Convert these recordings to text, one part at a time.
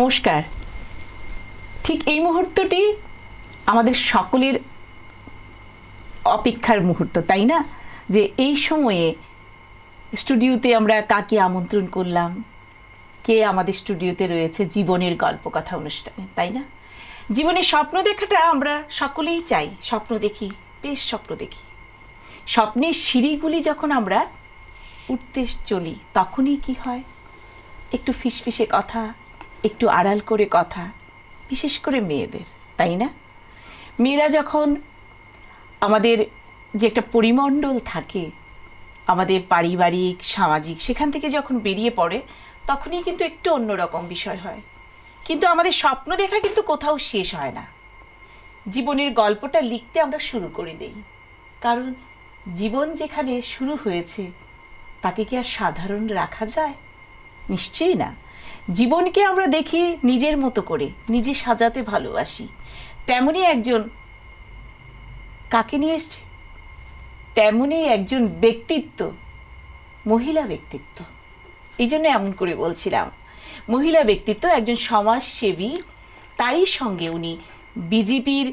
নমস্কার। ঠিক এই মুহূর্তটি আমাদের সকলের অপেক্ষার মুহূর্ত, তাই না? যে এই সময়ে স্টুডিওতে আমরা কাকে আমন্ত্রণ করলাম, কে আমাদের স্টুডিওতে রয়েছে জীবনের গল্প কথা অনুষ্ঠানে, তাই না? জীবনে স্বপ্ন দেখাটা আমরা সকলেই চাই, স্বপ্ন দেখি, বেশ স্বপ্ন দেখি। স্বপ্নের সিঁড়িগুলি যখন আমরা উঠতে চলি তখনই কি হয়, একটু ফিসফিসে কথা, একটু আড়াল করে কথা, বিশেষ করে মেয়েদের, তাই না? মেয়েরা যখন আমাদের যে একটা পরিমণ্ডল থাকে আমাদের পারিবারিক সামাজিক, সেখান থেকে যখন বেরিয়ে পড়ে তখনই কিন্তু একটু অন্যরকম বিষয় হয়। কিন্তু আমাদের স্বপ্ন দেখা কিন্তু কোথাও শেষ হয় না। জীবনের গল্পটা লিখতে আমরা শুরু করে দেই, কারণ জীবন যেখানে শুরু হয়েছে তাকে কি আর সাধারণ রাখা যায়? নিশ্চয়ই না। জীবনকে আমরা দেখি নিজের মতো করে, নিজে সাজাতে ভালোবাসি। তেমনই একজন, কাকে নিয়ে এসছে, তেমনই একজন ব্যক্তিত্ব, মহিলা ব্যক্তিত্ব। এই জন্য এমন করে বলছিলাম, মহিলা ব্যক্তিত্ব, একজন সমাজসেবী, তারই সঙ্গে উনি বিজেপির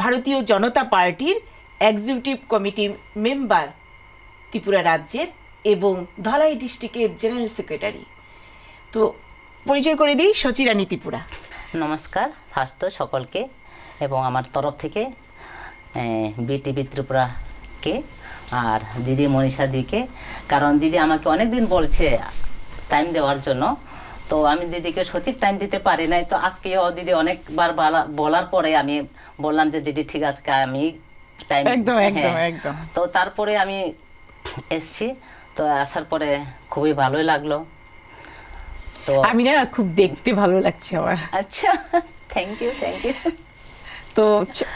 ভারতীয় জনতা পার্টির এক্সিকিউটিভ কমিটির মেম্বার ত্রিপুরা রাজ্যের এবং ধলাই ডিস্ট্রিক্টের জেনারেল সেক্রেটারি। তো পরিচয় করে দিই, সচিরানী ত্রিপুরা। নমস্কার ফার্স্ট সকলকে এবং আমার তরফ থেকে বিটিভি ত্রিপুরাকে আর দিদি মনীষা দিকে, কারণ দিদি আমাকে অনেক দিন বলছে টাইম দেওয়ার জন্য, তো আমি দিদিকে সঠিক টাইম দিতে পারি নাই। তো আজকে দিদি অনেকবার বলার পরে আমি বললাম যে দিদি ঠিক আছে আমি টাইম, একদম। তো তারপরে আমি এসছি। তো আসার পরে খুবই ভালোই লাগলো। তো আমি না খুব দেখতে ভালো লাগছে আমার। আচ্ছা, থ্যাংক ইউ। তো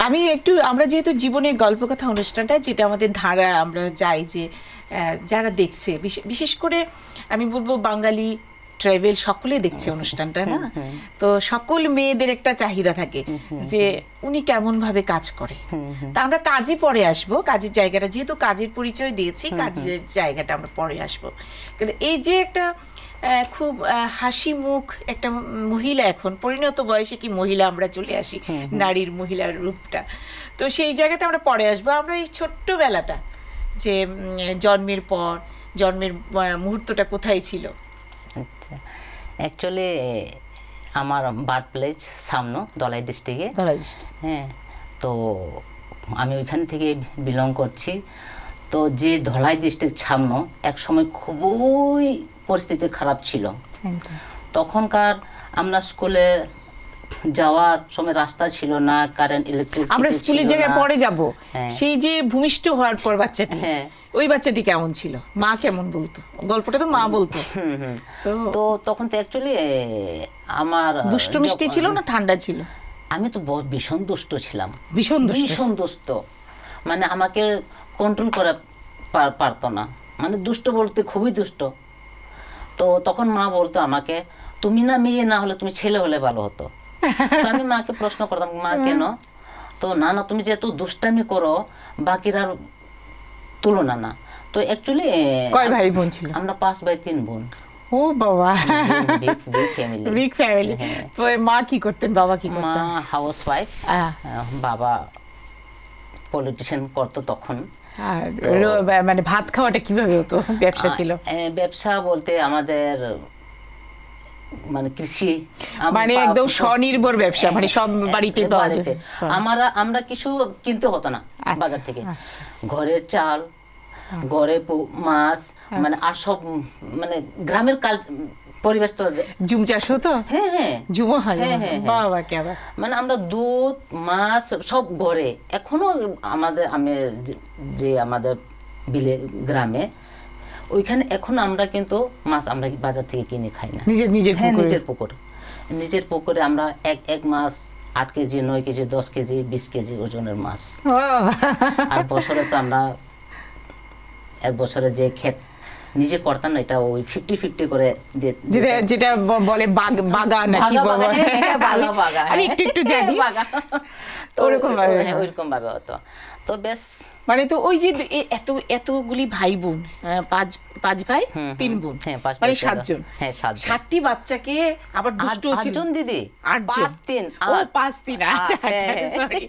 আমি একটু, আমরা যেহেতু জীবনের গল্প কথা অনুষ্ঠানটা যেটা আমাদের ধারা, আমরা যাই যে যারা দেখছে, বিশেষ করে আমি বলবো বাঙালি ট্রাইবেল সকলে দেখছে অনুষ্ঠানটা, না? তো সকল মেয়েদের একটা চাহিদা থাকে যে উনি কেমন ভাবে কাজ করে। তা আমরা কাজে পরে আসবো, কাজের জায়গাটা, যেহেতু কাজের পরিচয় দিয়েছি, কাজের জায়গাটা আমরা পরে আসবো। কিন্তু এই যে একটা খুব হাসি মুখ একটা মহিলা, এখন পরিণত বয়সে কি মহিলা আমরা চলে আসি, নারীর মহিলার রূপটা, তো সেই জায়গাতে আমরা পরে আসবো। আমরা এই ছোট্টবেলাটা, যে জন্মের পর জন্মের মুহূর্তটা কোথায় ছিল? আচ্ছা, অ্যাকচুয়ালি আমার বার্থ প্লেস সামনো, ধলাই ডিস্ট্রিক্টে। হ্যাঁ, তো আমি ওইখান থেকে বিলং করছি। তো যে ধলাই ডিস্ট্রিক্ট সামনো এক সময় খুবই পরিস্থিতি খারাপ ছিল। তখনকার আমরা স্কুলে যাওয়ার সময় রাস্তা ছিল না, কারেন্ট, ইলেকট্রিক। আমরা স্কুলের জায়গায় পরে যাব, সেই যে ভূমিষ্ঠ হওয়ার পর বাচ্চাটি, ওই বাচ্চাটি কেমন ছিল, মা কেমন বলতো? গল্পটা তো মা বলতো। তো তখন তো অ্যাকচুয়ালি আমার দুষ্ট মিষ্টি ছিল না ঠান্ডা ছিল? আমি তো ভীষণ দুষ্ট ছিলাম, ভীষণ দুষ্ট। মানে আমাকে কন্ট্রোল করে পারতো না, মানে দুষ্ট বলতে খুবই দুষ্ট। তো তখন মা বলতো আমাকে, তুমি না মেয়ে, না হলে তুমি ছেলে হলে ভালো হতো। তো আমি মাকে প্রশ্ন করতাম, মা কেন? তো না, তুমি যেহেতু দুষ্টামি করো বাকিরা তুলনা না। তো অ্যাকচুয়ালি কয় ভাই বোন ছিল? আমরা 5 ভাই 3 বোন। ও বাবা, বিগ ফ্যামিলি। তো মা কি করতেন, বাবা কি করতেন? মা হাউস ওয়াইফ, বাবা পলিটিশিয়ান করতো তখন। মানে ভাত খাওয়াটা কিভাবে হতো? ব্যবসা ছিল? ব্যবসা বলতে আমাদের মানে কৃষি, মানে একদম স্বনির্ভর ব্যবসা, মানে সব বাড়িতে পাওয়া যায়। আমরা কিছু কিনতে হতো না বাজার থেকে। ঘরের চাল, ঘরে মাছ, মানে আর সব, মানে গ্রামের পরিবেশ। তো জুম চাষ হতো? হ্যাঁ, জুমও হয়। বাবা, কে আবার, মানে আমরা দুধ মাছ সব ঘরে। এখনো আমাদের, আমি যে আমাদের বিলে গ্রামে ওইখানে এখন আমরা কিন্তু মাছ আমরা বাজার থেকে কিনে খাই না, নিজের পুকুরে আমরা এক মাছ 8 কেজি 9 কেজি 10 কেজি 20 কেজি ওজনের মাছ। আর বছরে তো আমরা এক বছরে যে ক্ষেত নিজে করতাম না, এটা ওই 50-50 করে যেটা বলে বাগান নাকি, একটু জানি। ওরকম ভাবে, হ্যাঁ ওইরকম ভাবে হতো। তো বেশ মানে তো ওই যে এতগুলি ভাই বোন, পাঁচ ভাই 3 বোন, হ্যাঁ 5 মানে 7 জন, হ্যাঁ 7 7টি বাচ্চাকে আবার দুষ্ট ছিল 8 জন দিদি, 8 জন, 5 3 ও 8 5 3 8, সরি।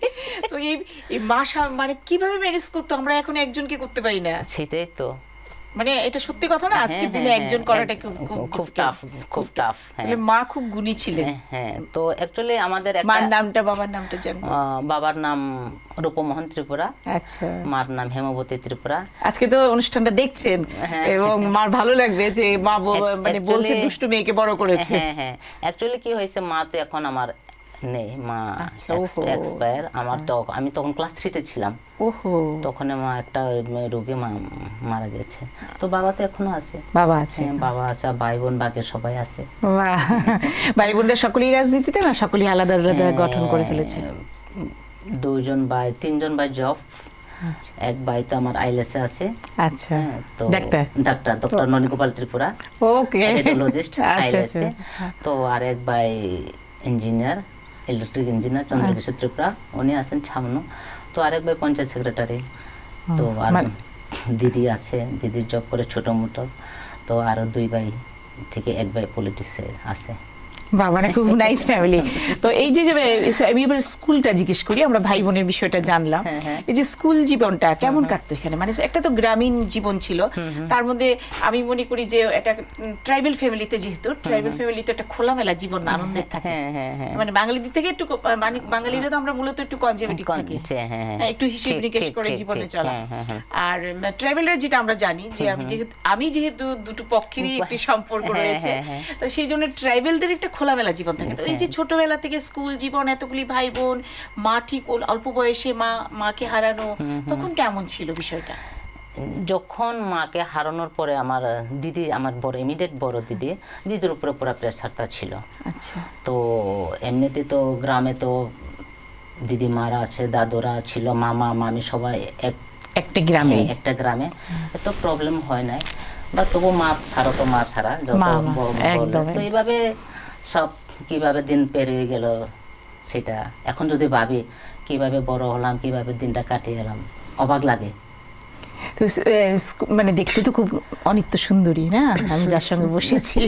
তো এই মানে কিভাবে ম্যানেজ করতো, আমরা এখন একজনকে করতে পারি না। সেটাই তো, মানে এটা সত্যি কথা না, আজকের দিনে একজন করাটা খুব টাফ, খুব টাফ। তাহলে মা খুব গুণী ছিলেন। হ্যাঁ তো অ্যাকচুয়ালি আমাদের মার নামটা, বাবার নামটা জানবো। বাবার নাম রূপমোহন ত্রিপুরা, আচ্ছা, মার নাম হেমবতী ত্রিপুরা। আজকে তো অনুষ্ঠানটা দেখছেন এবং মার ভালো লাগবে যে মা মানে বলছে দুষ্টু মেয়েকে বড় করেছে। হ্যাঁ হ্যাঁ অ্যাকচুয়ালি কি হয়েছে, মা তো এখন আমার নেই, মা এক্সপায়ার। আমার তো আমি তখন ক্লাস 3 তে ছিলাম। ওহো, তখন মা একটা রোগে মারা গেছে। তো বাবা তো এখনো আছে, বাবা আছে, বাবা আছে, ভাই বোন বাকি সবাই আছে। ভাই বোনরা সকলেই রাজনীতিতে না সকলেই আলাদা আলাদা গঠন করে ফেলেছে? 3জন ভাই জব, এক ভাই তো আমার আইলেসে আছে। আচ্ছা, তো ডাক্তার ডক্টর ননীগোপাল ত্রিপুরা, ওকে, রেডিওলজিস্ট আইলেসে। তো আর এক ভাই engineer, electric engineer Chandrakishore Tripura, উনি আছেন ছামনু। তো আরেক ভাই পঞ্চায়েত সেক্রেটারি। তো আর দিদি আছে, দিদির জব করে ছোট মোটো। তো আরো 2 ভাই থেকে 1 ভাই পলিটিক্সে আছে। বাবা, মানে খুব নাইস ফ্যামিলি। তো এই যে আমি এবার স্কুলটা জিজ্ঞেস করি, আমরা ভাই বোনের বিষয়টা জানলাম, এই যে স্কুল জীবনটা কেমন কাটতো এখানে? মানে একটা তো গ্রামীণ জীবন ছিল, তার মধ্যে আমি মনে করি যে একটা ট্রাইবাল ফ্যামিলিতে, যেহেতু ট্রাইবাল ফ্যামিলিতে একটা খোলামেলা জীবন আনন্দের থাকে। মানে বাঙালিদের থেকে একটু, মানে বাঙালিরা তো আমরা মূলত একটু কনজারভেটিভ থাকি, একটু হিসেব নিকেশ করে জীবনে চলা। আর ট্রাইবালরা যেটা আমরা জানি যে আমি যেহেতু দুটো পক্ষেরই একটি সম্পর্ক রয়েছে, তো সেই জন্য ট্রাইবালদের একটা খোলামেলা জীবন থাকে। তো এই যে ছোটবেলা থেকে স্কুল জীবন, এতগুলি ভাই বোন, মা ঠিক অল্প বয়সে মাকে হারানো, তখন কেমন ছিল বিষয়টা? যখন মাকে হারানোর পরে আমার দিদি, আমার বড় ইমিডিয়েট বড় দিদির উপরে পুরো প্রেসারটা ছিল। আচ্ছা, তো এমনিতে তো গ্রামে তো দিদি মারা আছে, দাদুরা ছিল, মামা মামি সবাই একটা গ্রামে, এত প্রবলেম হয় নাই। বা তবু মা ছাড়া তো মা ছাড়া, তো এইভাবে সব কিভাবে দিন পেরিয়ে গেল সেটা এখন যদি ভাবি, কিভাবে বড় হলাম, কিভাবে দিনটা কাটিয়ে গেলাম, অবাক লাগে। তো মানে দেখতে তো খুব অনিত্য সুন্দরী না, আমি যার সঙ্গে বসেছি।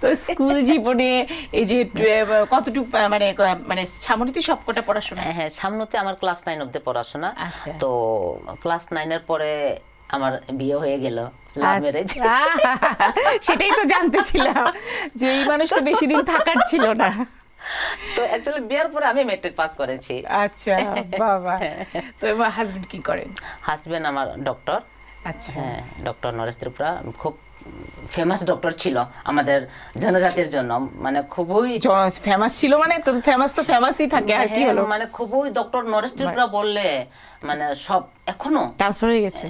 তো স্কুল জীবনে এই যে কতটুকু মানে সামনেতে সবকটা পড়াশোনা? হ্যাঁ, সামনেতে আমার ক্লাস 9 অবধি পড়াশোনা। তো ক্লাস 9 এর পরে আমার বিয়ে হয়ে গেল, লাভ ম্যারেজ। সেটাই তো জানতে ছিলাম যে এই মানুষ তো বেশি দিন থাকার ছিল না। তো অ্যাকচুয়ালি বিয়ের পরে আমি ম্যাট্রিক পাস করেছি। আচ্ছা, বাবা। তো আমার হাজবেন্ড কি করেন? হাজবেন্ড আমার ডক্টর। আচ্ছা, ডক্টর নরেশ ত্রিপুরা খুব ফেমাস ডক্টর ছিল আমাদের জনজাতির জন্য, মানে খুবই ফেমাস ছিল। মানে তো ফেমাসই থাকে, আর কি হলো, মানে খুবই ডক্টর নরেশ ত্রিপুরা বললে মানে সব। এখনো ট্রান্সফার হয়ে গেছে,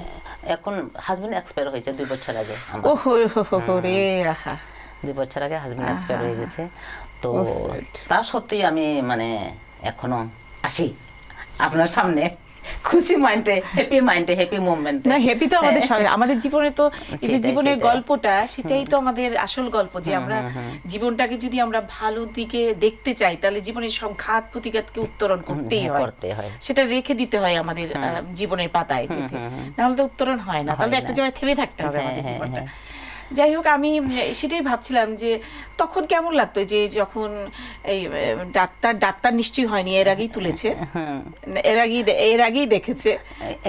এখন হাজবেন্ড এক্সপায়ার হয়েছে 2 বছর আগে। ওহো রে, 2 বছর আগে হাজবেন্ড এক্সপায়ার হয়ে গেছে। তো তা সত্যি আমি মানে এখনো আসি আপনার সামনে খুশি মাইন্ডে, হ্যাপি মাইন্ডে, হ্যাপি মোমেন্টে। না, হ্যাপি তো আমাদের সবাই, আমাদের জীবনে তো এই যে জীবনের গল্পটা, সেটাই তো আমাদের আসল গল্প। যে আমরা জীবনটাকে যদি আমরা ভালো দিকে দেখতে চাই, তাহলে জীবনের সব ঘাত প্রতিঘাতকে উত্তরণ করতেই হয়, সেটা রেখে দিতে হয় আমাদের জীবনের পাতায়, নাহলে তো উত্তরণ হয় না। তাহলে একটা জায়গায় থেমে থাকতে হবে আমাদের জীবনটা। যাই হোক, আমি সেটাই ভাবছিলাম যে তখন কেমন লাগতো, যে যখন এই ডাক্তার নিশ্চয়ই হয়নি, এর আগেই তুলেছে, এর আগেই দেখেছে,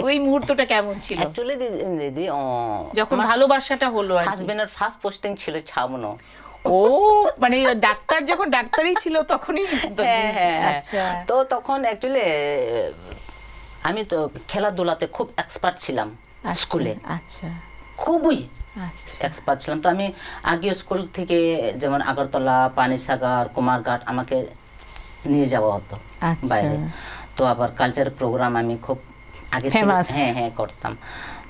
ওই মুহূর্তটা কেমন ছিল? অ্যাকচুয়ালি দিদি, যখন ভালোবাসাটা হলো, হাজবেন্ডের ফার্স্ট পোস্টিং ছিল ছামনো। ও, মানে ডাক্তার যখন ডাক্তারই ছিল তখনই। আচ্ছা, তো তখন অ্যাকচুয়ালি আমি তো খেলাধুলাতে খুব এক্সপার্ট ছিলাম স্কুলে। আচ্ছা, খুবই এক্সপার্ট ছিলাম। তো আমি আগে স্কুল থেকে যেমন আগরতলা, পানিসাগর, কুমারঘাট আমাকে নিয়ে যাওয়া হতো বাইরে। তো আবার কালচার প্রোগ্রাম আমি খুব আগে করতাম।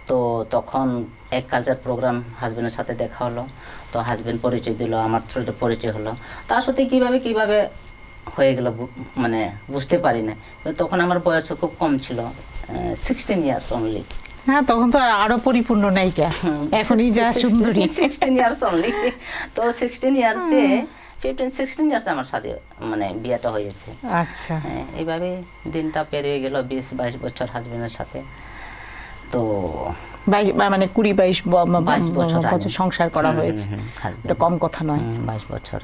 তো তখন এক কালচার প্রোগ্রাম হাজবেন্ডের সাথে দেখা হলো, তো হাজবেন্ড পরিচয় দিল, আমার থ্রুতে পরিচয় হলো। তার সাথে কিভাবে হয়ে গেল মানে বুঝতে পারি না। তখন আমার বয়স খুব কম ছিল, 16 ইয়ার্স অনলি। হ্যাঁ, তখন তো আরো পরিপূর্ণ নায়িকা, এখনই যা সুন্দরী। 16 ইয়ার্স অনলি। তো 16 ইয়ার্সে 15-16 ইয়ার্স আমার সাথে মানে বিয়েটা হয়েছে। আচ্ছা। হ্যাঁ, এইভাবে দিনটা পেরিয়ে গেল 20-22 বছর হাজবেন্ডের সাথে। তো 22 মানে 20-22 বছর বছর সংসার করা হয়েছে, এটা কম কথা নয়। 22 বছর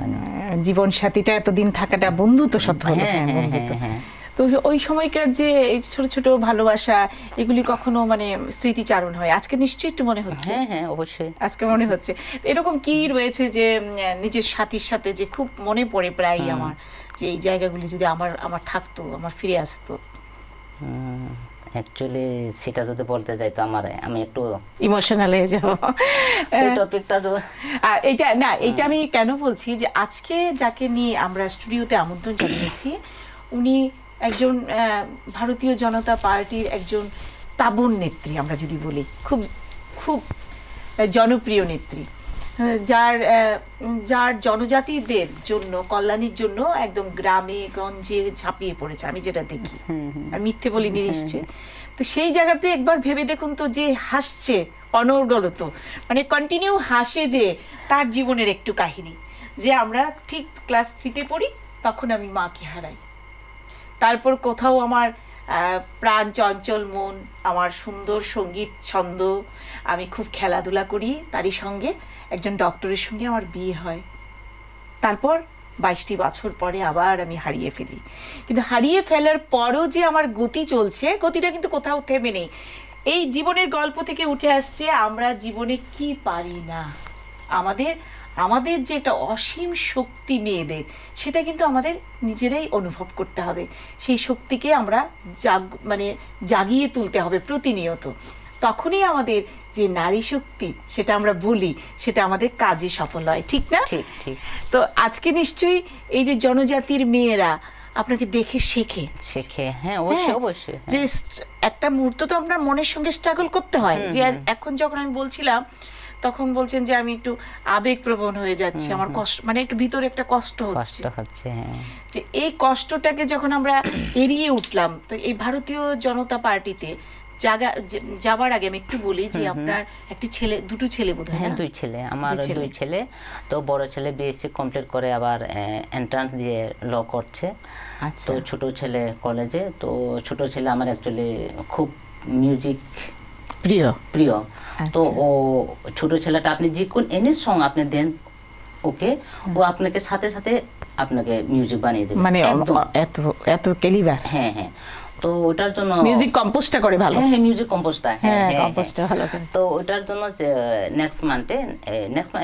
জীবন সাথীটা এতদিন থাকাটা বন্ধুত্ব সত্য হলো। হ্যাঁ, বন্ধুত্ব। হ্যাঁ। তো ওই সময়কার যে এই ছোট ছোট ভালোবাসা, এগুলি কখনো মানে স্মৃতিচারণ হয়? আজকে নিশ্চয়ই একটু মনে হচ্ছে। হ্যাঁ, হ্যাঁ, অবশ্যই আজকে মনে হচ্ছে। এরকম কি রয়েছে যে নিজের সাথীর সাথে যে খুব মনে পড়ে প্রায় আমার, যে এই জায়গাগুলি যদি আমার থাকতো, আমার ফিরে আসতো? অ্যাকচুয়ালি সেটা যদি বলতে যাই তো আমি একটু ইমোশনাল হয়ে যাব। এই টপিকটা এটা না, এটা আমি কেন বলছি যে আজকে যাকে নিয়ে আমরা স্টুডিওতে আমন্ত্রণ জানিয়েছি, উনি একজন ভারতীয় জনতা পার্টির একজন তাবড় নেত্রী, আমরা যদি বলি খুব খুব জনপ্রিয় নেত্রী, যার জনজাতিদের জন্য কল্যাণের জন্য একদম গ্রামে গঞ্জে ঝাঁপিয়ে পড়েছে, আমি যেটা দেখি। আমি মিথ্যে বলিনি নিশ্চয়। তো সেই জায়গাতে একবার ভেবে দেখুন তো, যে হাসছে অনবরত, মানে কন্টিনিউ হাসে, যে তার জীবনের একটু কাহিনী, যে আমরা ঠিক ক্লাস 3-তে পড়ি তখন আমি মাকে হারাই। তারপর কোথাও আমার প্রাণ চঞ্চল মন, আমার সুন্দর সঙ্গীত ছন্দ, আমি খুব খেলাধুলা করি, তারই সঙ্গে একজন ডক্টরের সঙ্গে আমার বিয়ে হয়। তারপর 22টি বছর পরে আবার আমি হারিয়ে ফেলি। কিন্তু হারিয়ে ফেলার পরও যে আমার গতি চলছে, গতিটা কিন্তু কোথাও থেমে নেই। এই জীবনের গল্প থেকে উঠে আসছে আমরা জীবনে কি পারি না। আমাদের যে একটা অসীম শক্তি মেয়েদের, সেটা কিন্তু আমাদের নিজেরাই অনুভব করতে হবে। সেই শক্তিকে আমরা জাগিয়ে তুলতে হবে প্রতিনিয়ত। তখনই আমাদের যে নারী শক্তি, সেটা আমরা বলি, সেটা আমাদের কাজে সফল হয়। ঠিক না? ঠিক ঠিক। তো আজকে নিশ্চয়ই এই যে জনজাতির মেয়েরা আপনাকে দেখে শেখে। হ্যাঁ, অবশ্যই অবশ্যই। যে একটা মুহূর্ত তো আপনার মনের সঙ্গে স্ট্রাগল করতে হয়। যে এখন যখন আমি বলছিলাম, তখন বলছেন যে আমি একটু আবেগপ্রবণ হয়ে যাচ্ছি, আমার কষ্ট, মানে একটু ভিতরে একটা কষ্ট হচ্ছে। যে এই কষ্টটাকে যখন আমরা এড়িয়ে উঠলাম, তো এই ভারতীয় জনতা পার্টিতে যাবার আগে আমি একটু বলি যে আপনার একটি ছেলে, দুটো ছেলে বোধহয়? হ্যাঁ, 2 ছেলে। আমার 2 ছেলে। তো বড় ছেলে বিএসসি কমপ্লিট করে আবার এন্ট্রান্স দিয়ে ল করছে। তো ছোট ছেলে কলেজে। তো ছোট ছেলে আমার অ্যাকচুয়ালি খুব মিউজিক প্রিয়। তো ও ছোট ছেলেটা, আপনি যে কোন এনি সং আপনি দেন ওকে, ও আপনাকে সাথে সাথে আপনাকে মিউজিক বানিয়ে দেবে, মানে এত ক্যালিবার। হ্যাঁ হ্যাঁ। তো ওটার জন্য মিউজিক কম্পোজটা করে ভালো। হ্যাঁ, মিউজিক কম্পোজটা, হ্যাঁ কম্পোজটা ভালো করে। তো ওটার জন্য নেক্সট মান্থ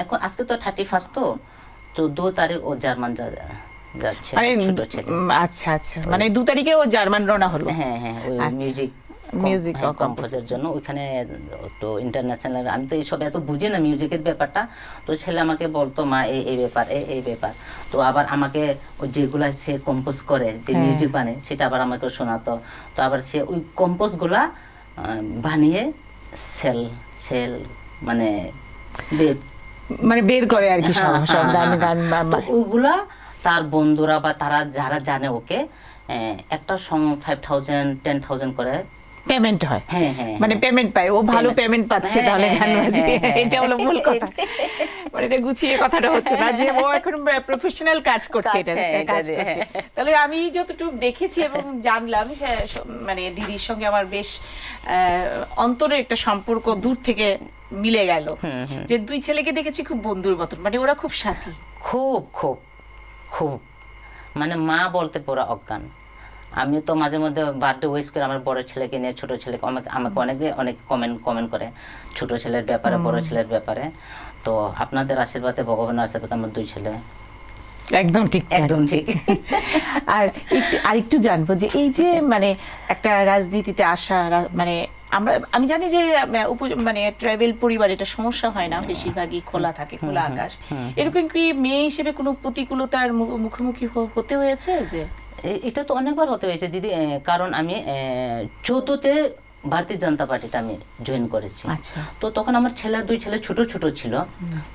এখন আজকে তো 31, তো 2 তারিখ ও জার্মান যাচ্ছে ছোট ছেলে। আচ্ছা আচ্ছা, মানে 2 তারিখে ও জার্মান রওনা হলো। হ্যাঁ হ্যাঁ, ওই মিউজিক কম্পোজের জন্য ওখানে। তো ইন্টারন্যাশনাল, আমি তো এইসব এত বুঝি না মিউজিকের ব্যাপারটা। তো ছেলে আমাকে বলতো, মা এই ব্যাপার, এই ব্যাপার। তো আবার আমাকে যেগুলা সে কম্পোজ করে, যে মিউজিক বানায়, সেটা আবার আমাকে শোনাতো। তো আবার সে ওই কম্পোজ গুলা বানিয়ে সেল মানে বের করে আর কি, সব গান ওগুলা তার বন্ধুরা বা তারা যারা জানে ওকে, একটা সং 5,000 10,000 করে পেমেন্ট হয়। হ্যাঁ হ্যাঁ, মানে পেমেন্ট পায়, ও ভালো পেমেন্ট পাচ্ছে তাহলে গান বাজিয়ে। এটা হলো মূল কথা। মানে এটা গুছিয়ে কথাটা হচ্ছে না যে ও এখন প্রফেশনাল কাজ করছে, এটা কাজ করছে। তাহলে আমি যতটুকু দেখেছি এবং জানলাম, মানে দিদির সঙ্গে আমার বেশ অন্তরের একটা সম্পর্ক দূর থেকে মিলে গেল। যে 2 ছেলেকে দেখেছি খুব বন্ধুর মতন, মানে ওরা খুব সাথী, খুব খুব খুব, মানে মা বলতে পুরো অজ্ঞান। আমি তো মাঝে মধ্যে বার্থডে উইশ করে আমার বড় ছেলেকে নিয়ে, ছোট ছেলেকে আমাকে অনেক কমেন্ট করে ছোট ছেলের ব্যাপারে, বড় ছেলের ব্যাপারে। তো আপনাদের আশীর্বাদে, ভগবানের আশীর্বাদে আমার 2 ছেলে একদম ঠিক, একদম ঠিক। আর একটু জানবো যে এই যে মানে একটা রাজনীতিতে আসা, মানে আমি জানি যে মানে ট্রাইবেল পরিবার এটা সমস্যা হয় না, বেশিরভাগই খোলা থাকে, খোলা আকাশ। এরকম কি মেয়ে হিসেবে কোনো প্রতিকূলতার মুখোমুখি হতে হয়েছে? যে এটা তো অনেকবার হতে হয়েছে দিদি, কারণ আমি 14তে ভারতীয় জনতা পার্টিটা আমি জয়েন করেছি। তো তখন আমার 2 ছেলে ছোট ছোট ছিল।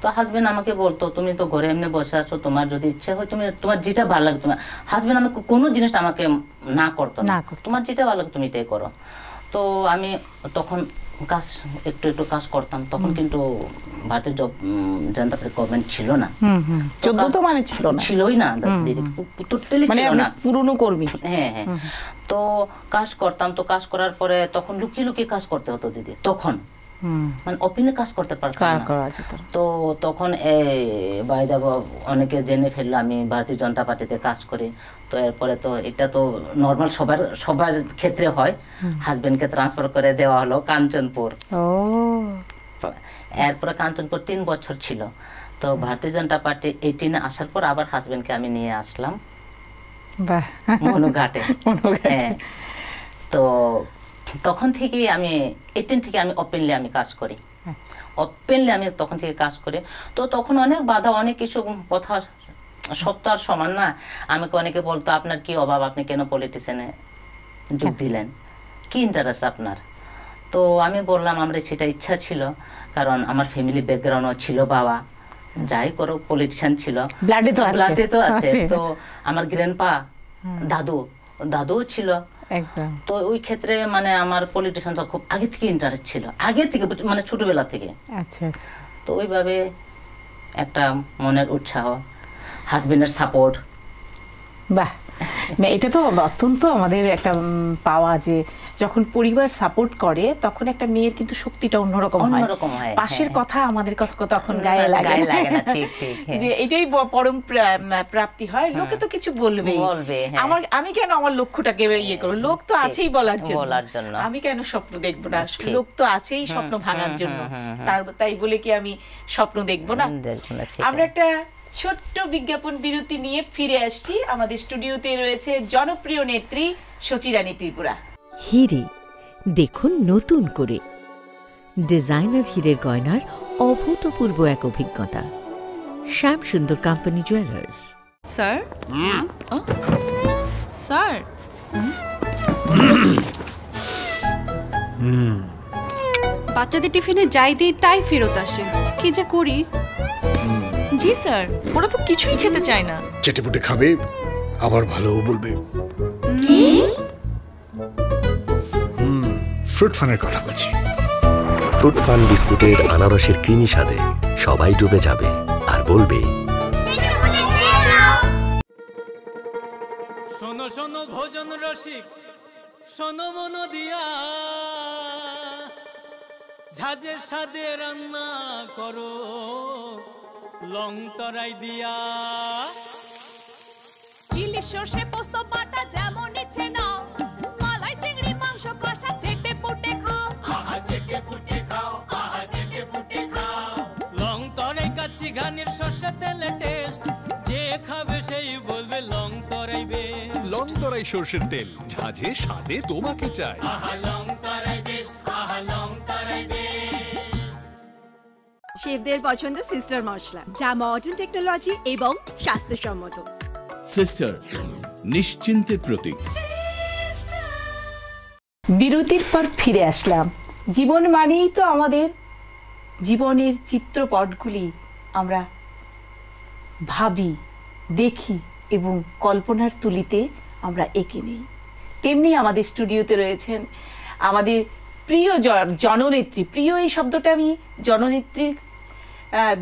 তো হাজবেন্ড আমাকে বলতো, তুমি তো ঘরে এমনি বসে আছো, তোমার যদি ইচ্ছা হয় তোমার যেটা ভালো লাগে, তোমার হাজবেন্ড আমাকে কোনো জিনিসটা আমাকে না করতো না, তোমার যেটা ভালো লাগে তুমি এটাই করো। তো আমি তখন কাজ একটু একটু কাজ করতাম, তখন কিন্তু ভারতের জনতা পার্টি গভর্নমেন্ট ছিল না, 14 তো মানে ছিল না, ছিলই না দিদি, টোটালি মানে ছিল না, পুরনো কর্মী। হ্যাঁ হ্যাঁ। তো কাজ করতাম, তো কাজ করার পরে তখন লুকিয়ে লুকিয়ে কাজ করতে হতো দিদি, তখন মানে ওপেনে কাজ করতে পারতাম না। তো তখন অনেকে জেনে ফেললো আমি ভারতীয় জনতা পার্টিতে কাজ করি। তো এরপরে তো এটা তো নর্মাল সবার ক্ষেত্রে হয়, হাজবেন্ডকে ট্রান্সফার করে দেওয়া হলো কাঞ্চনপুর। এরপরে কাঞ্চনপুর 3 বছর ছিল। তো ভারতীয় জনতা পার্টি 18 আসার পর আবার হাজবেন্ডকে আমি নিয়ে আসলাম মনুঘাটে। হ্যাঁ, তো তখন থেকে আমি 18 থেকে আমি ওপেনলি আমি কাজ করি, ওপেনলি আমি তখন থেকে কাজ করি। তো তখন অনেক বাধা, অনেক কিছু কথা, সব তো আর সমান না। আমাকে অনেকে বলতো আপনার কি অভাব, আপনি কেন পলিটিশিয়ানে যোগ দিলেন, কি ইন্টারেস্ট আপনার? তো আমি বললাম আমার সেটা ইচ্ছা ছিল, কারণ আমার ফ্যামিলি ব্যাকগ্রাউন্ডও ছিল, বাবা যাই করো পলিটিশিয়ান ছিল, ব্লাডে তো আছে। তো আমার গ্র্যান্ডপা দাদুও ছিল। তো ওই ক্ষেত্রে মানে আমার পলিটিশিয়ানটা খুব আগে থেকে ইন্টারেস্ট ছিল, আগে থেকে মানে ছোটবেলা থেকে। তো ওইভাবে একটা মনের উৎসাহ, হাজবেন্ডের সাপোর্ট। বাহ, এটা তো অত্যন্ত আমাদের একটা পাওয়া, যে যখন পরিবার সাপোর্ট করে তখন একটা মেয়ের কিন্তু শক্তিটা অন্যরকম হয়, পাশের কথা আমাদের কথা তখন গায়ে লাগে না। যে এটাই পরম প্রাপ্তি হয়। লোকে তো কিছু বলবে, আমি কেন আমার লক্ষ্যটাকে ইয়ে করবো, লোক তো আছেই বলার জন্য, আমি কেন স্বপ্ন দেখবো না, লোক তো আছেই স্বপ্ন ভাঙার জন্য, তাই বলে কি আমি স্বপ্ন দেখবো না? আমরা একটা ছোট্ট বিজ্ঞাপন বিরতি নিয়ে ফিরে আসছি। আমাদের স্টুডিওতে রয়েছে জনপ্রিয় নেত্রী সচিরানী ত্রিপুরা। হিরে দেখুন নতুন করে, ডিজাইনার হীরের গয়নার অভূতপূর্ব এক অভিজ্ঞতা। শ্যাম সুন্দর কোম্পানি জুয়েলার্স। স্যার, স্যার, বাচ্চাদের টিফিনে যাই দিই তাই ফেরত আসে, কি যে করি। জি স্যার, ওরা তো কিছুই খেতে চায় না। চেটেপুটে খাবে, আবার ভালোও বলবে। কি? ফ্রুট ফানের কথা বলছি। ফ্রুট ফান বিস্কুটের আনারসের ক্রিমি স্বাদে সবাই ডুবে যাবে আর বলবে, শোনো শোনো ভোজন রসিক, শোনো মন দিয়া, ঝাঁঝের স্বাদে রান্না করো লং তরাই দিয়া। ইলিশ সর্ষে পোস্ত বাটা যেমন ইচ্ছে নাও, মালাই চিংড়ি মাংস কষা চেটে পুটে খাও, আহা চেটে পুটে খাও, আহা চেটে পুটে খাও। লং তরাই কাচ্চি ঘানির সর্ষে তেলে টেস্ট, যে খাবে সেই বলবে লং তরাই বেশ। লং তরাই সর্ষের তেল, ঝাঁঝে স্বাদে তোমাকে চাই। আহা লং তরাই বেশ, আহা লং তরাই বেশ। শেফদের পছন্দ সিস্টার মশলা, যা মডার্ন টেকনোলজি এবং স্বাস্থ্যসম্মত। সিস্টার, নিশ্চিন্তের প্রতীক। বিরতির পর ফিরে আসলাম। জীবন মানেই তো আমাদের জীবনের চিত্রপটগুলি আমরা ভাবি, দেখি এবং কল্পনার তুলিতে আমরা এঁকে নিই। তেমনি আমাদের স্টুডিওতে রয়েছেন আমাদের প্রিয় জননেত্রী। প্রিয় এই শব্দটা আমি জননেত্রীর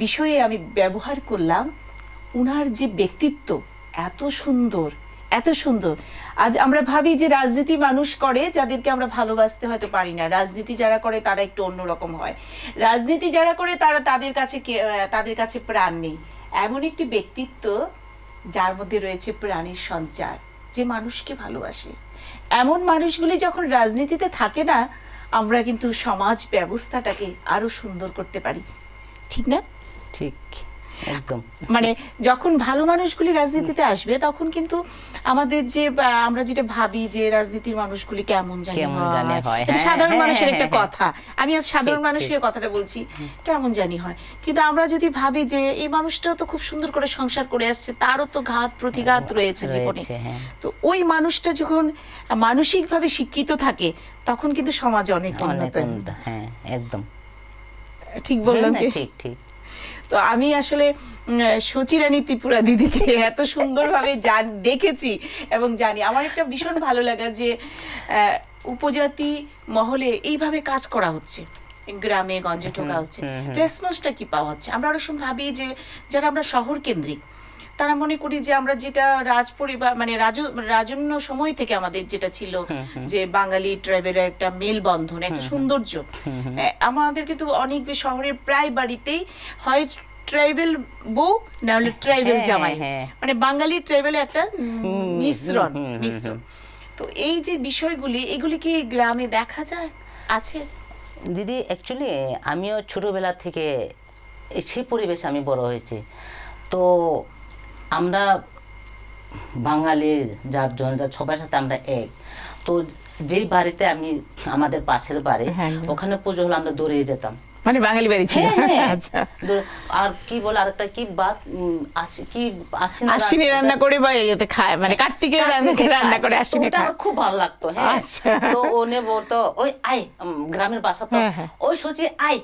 বিষয়ে আমি ব্যবহার করলাম। উনার যে ব্যক্তিত্ব এত সুন্দর, এত সুন্দর। আজ আমরা ভাবি যে রাজনীতি মানুষ করে যাদেরকে আমরা ভালোবাসতে হয়তো পারি না, রাজনীতি যারা করে তারা একটু অন্যরকম হয়, রাজনীতি যারা করে তারা তাদের কাছে প্রাণ নেই। এমন একটি ব্যক্তিত্ব যার মধ্যে রয়েছে প্রাণের সঞ্চার, যে মানুষকে ভালোবাসে। এমন মানুষগুলি যখন রাজনীতিতে থাকে না, আমরা কিন্তু সমাজ ব্যবস্থাটাকে আরো সুন্দর করতে পারি, ঠিক না? ঠিক, একদম। মানে যখন ভালো মানুষগুলি রাজনীতিতে আসবে তখন কিন্তু আমাদের যে আমরা যেটা ভাবি যে রাজনীতির মানুষগুলি কেমন জানি হয়, এটা সাধারণ মানুষের একটা কথা। আমি আজ সাধারণ মানুষের কথাটা বলছি, কেমন জানি হয়। কিন্তু আমরা যদি ভাবি যে এই মানুষটাও তো খুব সুন্দর করে সংসার করে আসছে, তারও তো ঘাত প্রতিঘাত রয়েছে জীবনে, তো ওই মানুষটা যখন মানসিকভাবে শিক্ষিত থাকে তখন কিন্তু সমাজ অনেক উন্নত। হ্যাঁ, একদম ঠিক বললাম? ঠিক ঠিক। তো আমি আসলে সচিরানী ত্রিপুরা দিদিকে এত সুন্দরভাবে দেখেছি এবং জানি। আমার একটা ভীষণ ভালো লাগা যে উপজাতি মহলে এইভাবে কাজ করা হচ্ছে, গ্রামে গঞ্জে ঢোকা হচ্ছে, রেসপন্সটা কি পাওয়া হচ্ছে? আমরা অনেক সময় ভাবি যে যারা আমরা শহর কেন্দ্রিক তারা মনে করি যে আমরা যেটা রাজ পরিবার মানে রাজন্য সময় থেকে আমাদের যেটা ছিল যে বাঙালি ট্রাইবেলের একটা মেলবন্ধন, একটা সৌন্দর্য, আমাদের কিন্তু অনেক শহরের প্রায় বাড়িতেই হয় ট্রাইবেল বউ না হলে ট্রাইবেল জামাই, মানে বাঙালি ট্রাইবেলের একটা মিশ্রণ। তো এই যে বিষয়গুলি, এগুলি কি গ্রামে দেখা যায়, আছে? দিদি অ্যাকচুয়ালি আমিও ছোটবেলা থেকে সেই পরিবেশে আমি বড় হয়েছি। তো আমরা বাঙালি যার সবার সাথে আমরা এক। তো যেই বাড়িতে আমি, আমাদের পাশের বাড়ি, ওখানে পুজো হলে আমরা দৌড়ে যেতাম, মানে বাঙালি বাড়ি ছিল। আচ্ছা, আর কি বলে আরেকটা কি বাত আশ্বিনে রান্না করে বা এতে খায়, মানে কার্তিকে রান্না করে আশ্বিনে খায়, আমার খুব ভালো লাগতো। হ্যাঁ, তো ওনে বলতো ওই আই, গ্রামের বাসা তো, ওই সচি আই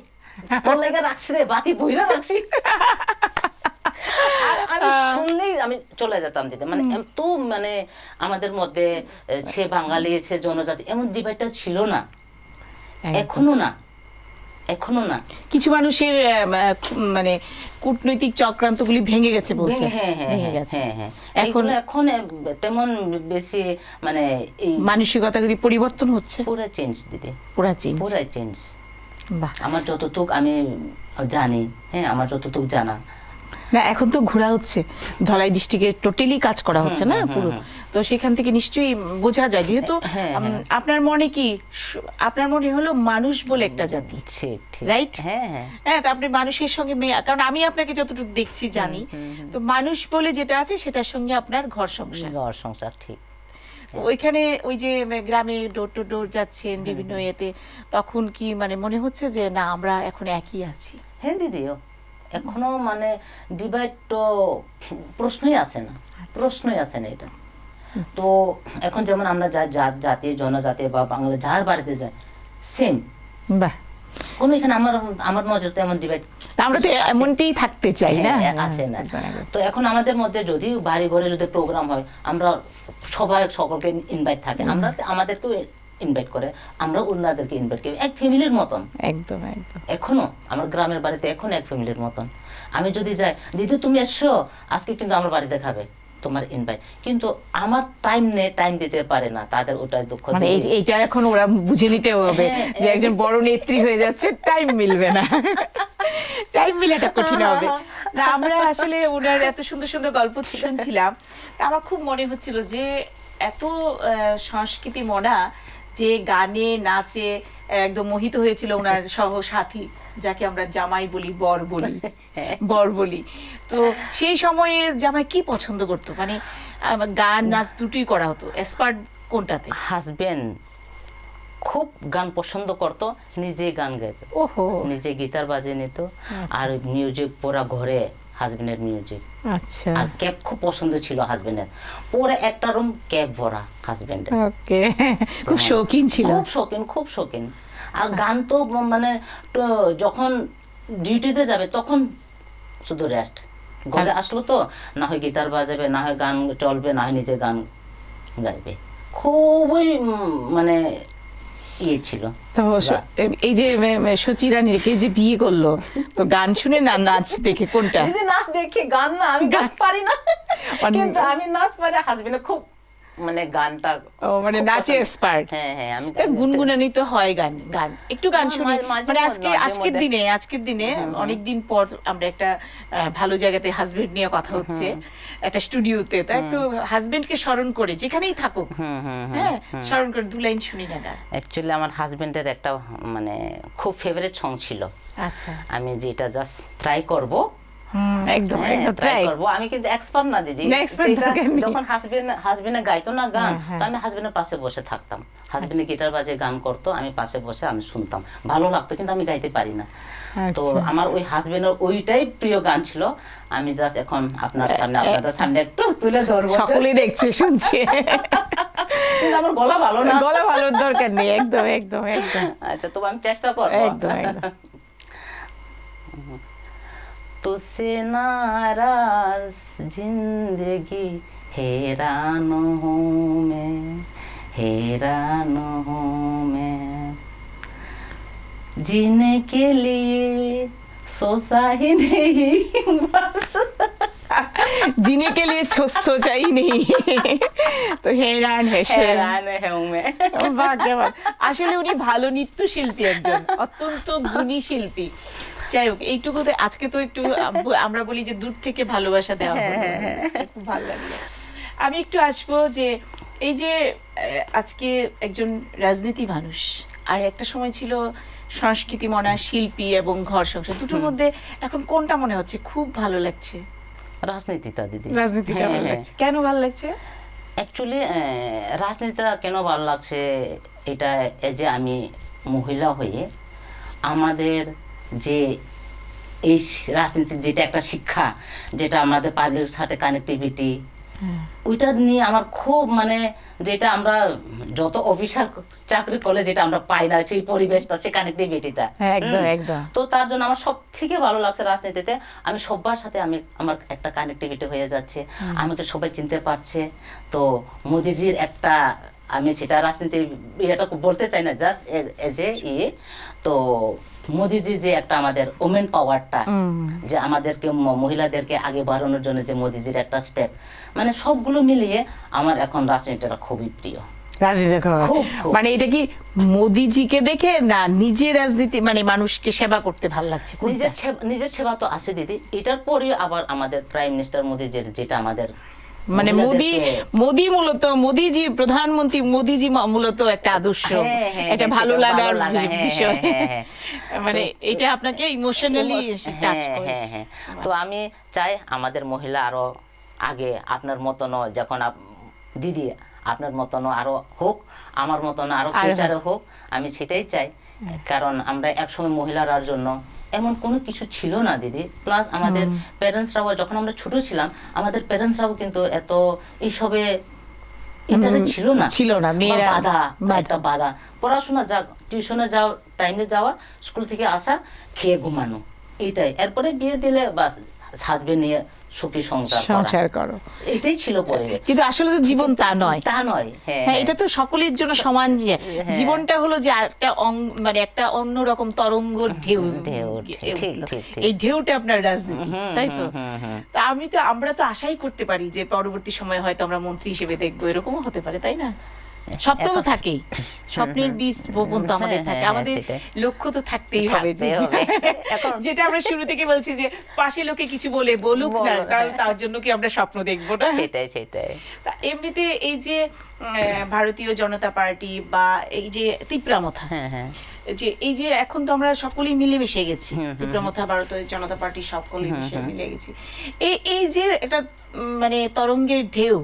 তোর লেগে রাখছি রে, বাতি বইরা রাখছি। আমি শুনলেই আমি চলে যেতাম দিতে, মানে এত মানে আমাদের মধ্যে সে বাঙালি সে জনজাতি এমন ডিভাইডটা ছিল না, এখনো না, এখনো না। কিছু মানুষের মানে কূটনৈতিক চক্রান্তগুলি ভেঙে গেছে বলছে। এখন তেমন বেশি মানে এই মানসিকতাগুলি পরিবর্তন হচ্ছে, পুরো চেঞ্জ দিদি, পুরো চেঞ্জ। আমার যতটুক আমি জানি, হ্যাঁ আমার যতটুক জানা না, এখন তো ঘোরা হচ্ছে, ধলাই ডিস্ট্রিক্টে টোটালি কাজ করা হচ্ছে না পুরো, তো সেখান থেকে নিশ্চয়ই বোঝা যায়, যেহেতু আপনার মনে কি, আপনার মনে হলো মানুষ বলে একটা জাতি, রাইট? হ্যাঁ, তো আপনি মানুষের সঙ্গে, কারণ আমি আপনাকে যতটুকু দেখছি জানি, তো মানুষ বলে যেটা আছে সেটার সঙ্গে আপনার ঘর সংসার, ঠিক। ওইখানে ওই যে গ্রামে ডোর টু ডোর যাচ্ছেন বিভিন্ন ইয়েতে, তখন কি মানে মনে হচ্ছে যে না আমরা এখন একই আছি? হ্যাঁ দিদি, এখনো মানে ডিভাইড তো প্রশ্নই আসে না, এটা। তো এখন যেমন আমরা জাতি জনজাতি বা বাংলা যার বাড়িতে যাই সেম, কোনো এখানে আমার নজর তো এমন ডিভাইড, আমরা তো এমনটাই থাকতে চাই না, আসে না। তো এখন আমাদের মধ্যে যদি বাড়ি ঘরে যদি প্রোগ্রাম হয়, আমরা সকলকে ইনভাইট থাকে, আমরা আমাদেরকেও ইনভাইট করে, আমরা ওনাদেরকে ইনভাইট করি, এক ফ্যামিলির মতন। একদম এখনো আমার গ্রামের বাড়িতে এখন এক ফ্যামিলির মতন। আমি যদি যাই, দিদি তুমি এসো আজকে কিন্তু আমার বাড়িতে খাবে, তোমার ইনভাইট, কিন্তু আমার টাইম নেই, টাইম দিতে পারে না, তাদের ওটাই দুঃখ। মানে এইটা এখন ওরা বুঝে নিতে হবে যে একজন বড় নেত্রী হয়ে যাচ্ছে, টাইম মিলবে না, টাইম মিলাটা কঠিন হবে না। আমরা আসলে ওনার এত সুন্দর সুন্দর গল্প শুনছিলাম, আমার খুব মনে হচ্ছিল যে এত সংস্কৃতি মনা, যে গানে নাচে একদম মোহিত হয়েছিল ওনার সহসাথী, যাকে আমরা জামাই বলি, বর বলি। তো সেই সময়ে জামাই কি পছন্দ করতো, মানে গান নাচ দুটোই করা হতো, এক্সপার্ট কোনটাতে? হাজবেন্ড খুব গান পছন্দ করতো, নিজে গান গাইতো, নিজে গিটার বাজিয়ে নিত, আর মিউজিক পুরা ঘরে হাজবেন্ডের মিউজিক। আচ্ছা, আর ক্যাপ খুব পছন্দ ছিল হাজবেন্ডের, পুরো একটা রুম ক্যাপ ভরা হাজবেন্ডের। ওকে, খুব শৌখিন ছিল, খুব শৌখিন। আর গান তো মানে যখন ডিউটিতে যাবে তখন শুধু রেস্ট, ঘরে আসলো তো না হয় গিটার বাজাবে, না হয় গান চলবে, না হয় নিজে গান গাইবে, খুবই মানে ইয়ে ছিল। তো এই যে সচি রানীকে যে বিয়ে করলো, তো গান শুনে না নাচ দেখে, কোনটা? নাচ দেখে, গান না, আমি গান পারি না, কিন্তু আমি নাচ পারি। হাজবেন্ড খুব মানে গানটা, মানে নাচে এক্সপার্ট। হ্যাঁ, আমি গুনগুনানি তো হয়, গান একটু গান শুনি, মানে আজকের দিনে অনেকদিন পর আমরা একটা ভালো জায়গাতে হাজবেন্ড নিয়ে কথা হচ্ছে, একটা স্টুডিওতে, তা একটু হাজবেন্ডকে স্মরণ করে যেখানেই থাকুক, হ্যাঁ স্মরণ করে 2 লাইন শুনি না গান। অ্যাকচুয়ালি আমার হাজবেন্ডের একটা মানে খুব ফেভারিট সং ছিল। আচ্ছা, আমি যেটা জাস্ট ট্রাই করব, একদম ট্রাই করব, আমি কিন্তু এক্সপার্ট না দিদি। যখন হাজবেন্ড গাইতো না গান, তো আমি হাজবেন্ডের পাশে বসে থাকতাম, হাজবেন্ড গিটার বাজিয়ে গান করতো, আমি পাশে বসে আমি শুনতাম, ভালো লাগতো, কিন্তু আমি গাইতে পারি না। তো আমার ওই হাজবেন্ডের ওইটাই প্রিয় গান ছিল। আমি জাস্ট এখন আপনাদের সামনে একটু তুলে ধরবো, সকলেই দেখছে শুনছে, কিন্তু আমার গলা ভালো না, গলা ভালোর দরকার নেই, একদম। আচ্ছা, তো আমি চেষ্টা করবো। একদম। तुझसे नाराज जिंदगी हैरान हूँ मैं, हैरान हूँ मैं जीने के लिए सोचा ही नहीं बस जीने के लिए सोचा ही नहीं তো हैरान है हूँ मैं আসলে উনি ভালো নৃত্যশিল্পী, একজন অত্যন্ত গুণী শিল্পী। যাই হোক, এইটুকুতে আজকে তো একটু আমরা বলি যে দূর থেকে ভালোবাসা দেওয়া হলো, খুব ভালো লাগলো। আমি একটু আসবো যে এই যে আজকে একজন রাজনীতি মানুষ, আর একটা সময় ছিল সংস্কৃতি মনা, শিল্পী এবং ঘর সংসার, দুটোর মধ্যে এখন কোনটা মনে হচ্ছে খুব ভালো লাগছে? রাজনীতিটা দিদি, রাজনীতিটা ভালো লাগছে। কেন ভালো লাগছে? অ্যাকচুয়ালি রাজনীতিটা কেন ভালো লাগছে, এটা যে আমি মহিলা হয়ে আমাদের যে এই রাজনীতির যেটা একটা শিক্ষা, যেটা আমাদের পাবলিক সাথে কানেক্টিভিটি, ওইটা নিয়ে আমার খুব মানে যেটা আমরা যত অফিসার চাকরি করলে যেটা আমরা পাই না, সেই পরিবেশটা, সেই কানেক্টিভিটিটা, একদম একদম। তো তার জন্য আমার সব থেকে ভালো লাগছে রাজনীতিতে, আমি সবার সাথে আমার একটা কানেক্টিভিটি হয়ে যাচ্ছে, আমাকে সবাই চিনতে পারছে। তো মোদিজির একটা, আমি সেটা রাজনীতির এটা বলতে চাই না, জাস্ট এজ এ তো মোদিজির যে একটা আমাদের ওমেন পাওয়ারটা, যে আমাদেরকে মহিলাদেরকে আগে বাড়ানোর জন্য যে মোদিজির একটা স্টেপ, মানে সবগুলো মিলিয়ে আমার এখন রাজনীতিটা খুবই প্রিয়। মানে এটা কি মোদিজিকে দেখে না নিজে রাজনীতি মানে মানুষকে সেবা করতে ভালো লাগছে? নিজের সেবা তো আছে দিদি, এটার পরে আবার আমাদের প্রাইম মিনিস্টার মোদিজির যেটা আমাদের মানে মোদি মূলত মোদিজি প্রধানমন্ত্রী, মোদিজি মূলত একটা আদর্শ, এটা ভালো লাগার বিষয়, মানে এটা আপনাকে ইমোশনালি টাচ করেছে। তো আমি চাই আমাদের মহিলা আরো আগে আপনার মতন, যখন দিদি আপনার মতন আরো হোক, আমার মতন আরো ফিউচারে হোক, আমি সেটাই চাই। কারণ আমরা একসময় মহিলার জন্য এমন কোনো কিছু ছিল না দিদি, প্লাস আমাদের প্যারেন্টসরাও, যখন আমরা ছোট ছিলাম আমাদের প্যারেন্টসরাও কিন্তু এত এইসবে ছিল না, মেয়েরা একটা বাধা, পড়াশোনা যা, টিউশনে যাও, টাইমে যাওয়া, স্কুল থেকে আসা, খেয়ে ঘুমানো, এইটাই। এরপরে বিয়ে দিলে বাস হাজবেন্ড নিয়ে সুখী সংসার করো, এটাই ছিল পরিবেশ। কিন্তু আসলে তো জীবন তা নয়। হ্যাঁ, এটা তো সকলের জন্য সমান। জীবনটা হলো যে একটা মানে একটা অন্যরকম তরঙ্গ ঢেউ, এই ঢেউটা আপনার রাজনীতি, তাই তো? আমরা তো আশাই করতে পারি যে পরবর্তী সময় হয়তো আমরা মন্ত্রী হিসেবে দেখবো, এরকমও হতে পারে, তাই না? স্বপ্ন তো থাকেই, স্বপ্নের বীজ বপন তো আমাদের থাকে, আমাদের লক্ষ্য তো থাকতেই হবে, যেটা আমরা শুরু থেকে বলছি যে পাশে লোকে কিছু বলুক না, তার জন্য কি আমরা স্বপ্ন দেখবো না? সেটাই। এমনিতে এই যে ভারতীয় জনতা পার্টি বা এই যে তিপ্রামথা, যে এই যে এখন তো আমরা সকলেই মিলেমিশে গেছি, তিপ্রামথা, ভারতীয় জনতা পার্টি সকলেই মিলে গেছি, এই যে একটা মানে তরঙ্গের ঢেউ,